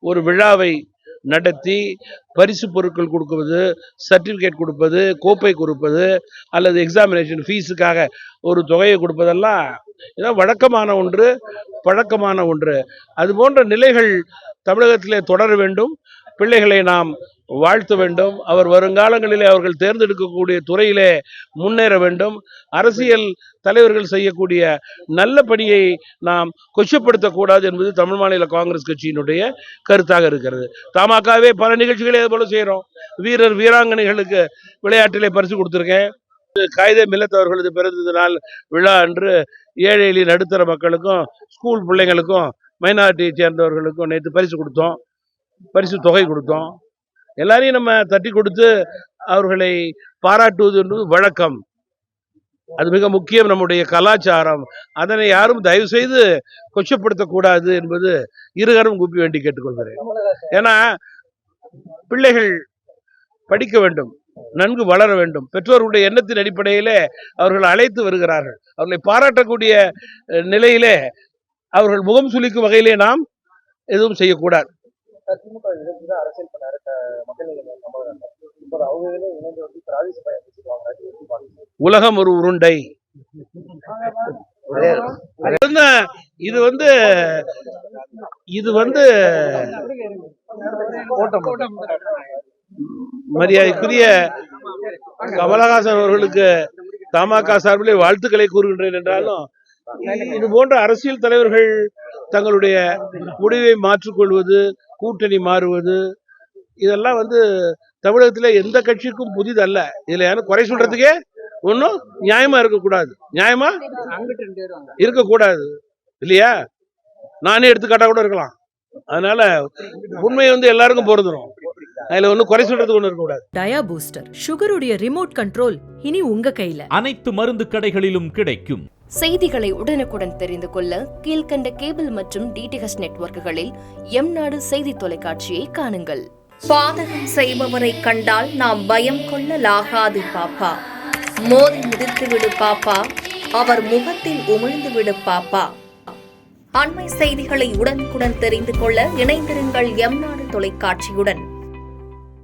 ஒரு விழாவை நடத்தி பரிசு பொருட்கள் கொடுப்பது, சர்டிபிகேட் கொடுப்பது, கோப்பை கொடுப்பது அல்லது எக்ஸாமினேஷன் ஃபீஸுக்காக ஒரு தொகையை கொடுப்பதெல்லாம் இதான் வழக்கமான ஒன்று, பழக்கமான ஒன்று. அது போன்ற நிலைகள் தமிழகத்திலே தொடர வேண்டும். பிள்ளைகளை நாம் வாழ்த்த வேண்டும். அவர் வருங்காலங்களிலே அவர்கள் தேர்ந்தெடுக்கக்கூடிய துறையிலே முன்னேற வேண்டும். அரசியல் தலைவர்கள் செய்யக்கூடிய நல்ல பணியை நாம் கொச்சப்படுத்தக்கூடாது என்பது தமிழ் மாநில காங்கிரஸ் கட்சியினுடைய கருத்தாக இருக்கிறது. தமாகவே பல நிகழ்ச்சிகளை அது போல செய்கிறோம். வீரர் வீராங்கனைகளுக்கு விளையாட்டிலே பரிசு கொடுத்துருக்கேன். காயிதே மில்லத் அவர்களது பிறந்த நாள் விழா அன்று ஏழை எளிய நடுத்தர மக்களுக்கும் ஸ்கூல் பிள்ளைங்களுக்கும் மைனாரிட்டியை சேர்ந்தவர்களுக்கும் நேற்று பரிசு கொடுத்தோம், பரிசு தொகை கொடுத்தோம். எல்லாரையும் நம்ம தட்டி கொடுத்து அவர்களை பாராட்டுவது என்பது வழக்கம். அது மிக முக்கியம், நம்முடைய கலாச்சாரம். அதனை யாரும் தயவு செய்து கொச்சப்படுத்தக்கூடாது என்பது இருகரம் கூப்பி வேண்டி கேட்டுக்கொள்கிறேன். ஏன்னா பிள்ளைகள் படிக்க வேண்டும், நன்கு வளர வேண்டும். பெற்றோர்களுடைய எண்ணத்தின் அடிப்படையிலே அவர்கள் அழைத்து வருகிறார்கள். அவர்களை பாராட்டக்கூடிய நிலையிலே அவர்கள் முகம் சுளிக்கும் வகையிலே நாம் எதுவும் செய்யக்கூடாது. உலகம் ஒரு உருண்டை. இது வந்து மரியாதைக்குரிய கமலஹாசன் அவர்களுக்கு தமாக சார்பிலே வாழ்த்துக்களை கூறுகின்றேன். என்றாலும் இது போன்ற அரசியல் தலைவர்கள் தங்களுடைய முடிவை மாற்றிக்கொள்வது, கூட்டணி மாறுவது, இதெல்லாம் தமிழகத்தில் எந்த கட்சிக்கும் புதிதல்ல. இதுல யாரும் குறை சொல்றதுக்கே ஒன்றும் நியாயமா இருக்கக்கூடாது, நியாயமா இருக்கக்கூடாது இல்லையா? நானே எடுத்துக்காட்டா கூட இருக்கலாம். அதனால உண்மை எல்லாருக்கும் பொருந்துரும். அதுல ஒன்றும் குறை சொல்றதுக்கு ஒன்று இருக்கக்கூடாது. டயா பூஸ்டர் சுகருடைய ரிமோட் கண்ட்ரோல் இனி உங்க கையில. அனைத்து மருந்து கடைகளிலும் கிடைக்கும். செய்திகளை உடனுக்குடன் தெரிந்து கொள்ள கீழ்கண்ட கேபிள் மற்றும் டிடிஎச் நெட்வொர்க்குகளில் எம்நாடு செய்தி தொலைக்காட்சியை காணுங்கள். பாதகம் செய்பவரை கண்டால் நாம் பயம் கொள்ளலாகாது பாப்பா. மோதி மிதித்துவிடு பாப்பா, அவர் முகத்தில் உமிழ்ந்து விடு பாப்பா. அண்மை செய்திகளை உடனுக்குடன் தெரிந்து கொள்ள இணைந்திருங்கள் எம்நாடு தொலைக்காட்சியுடன்.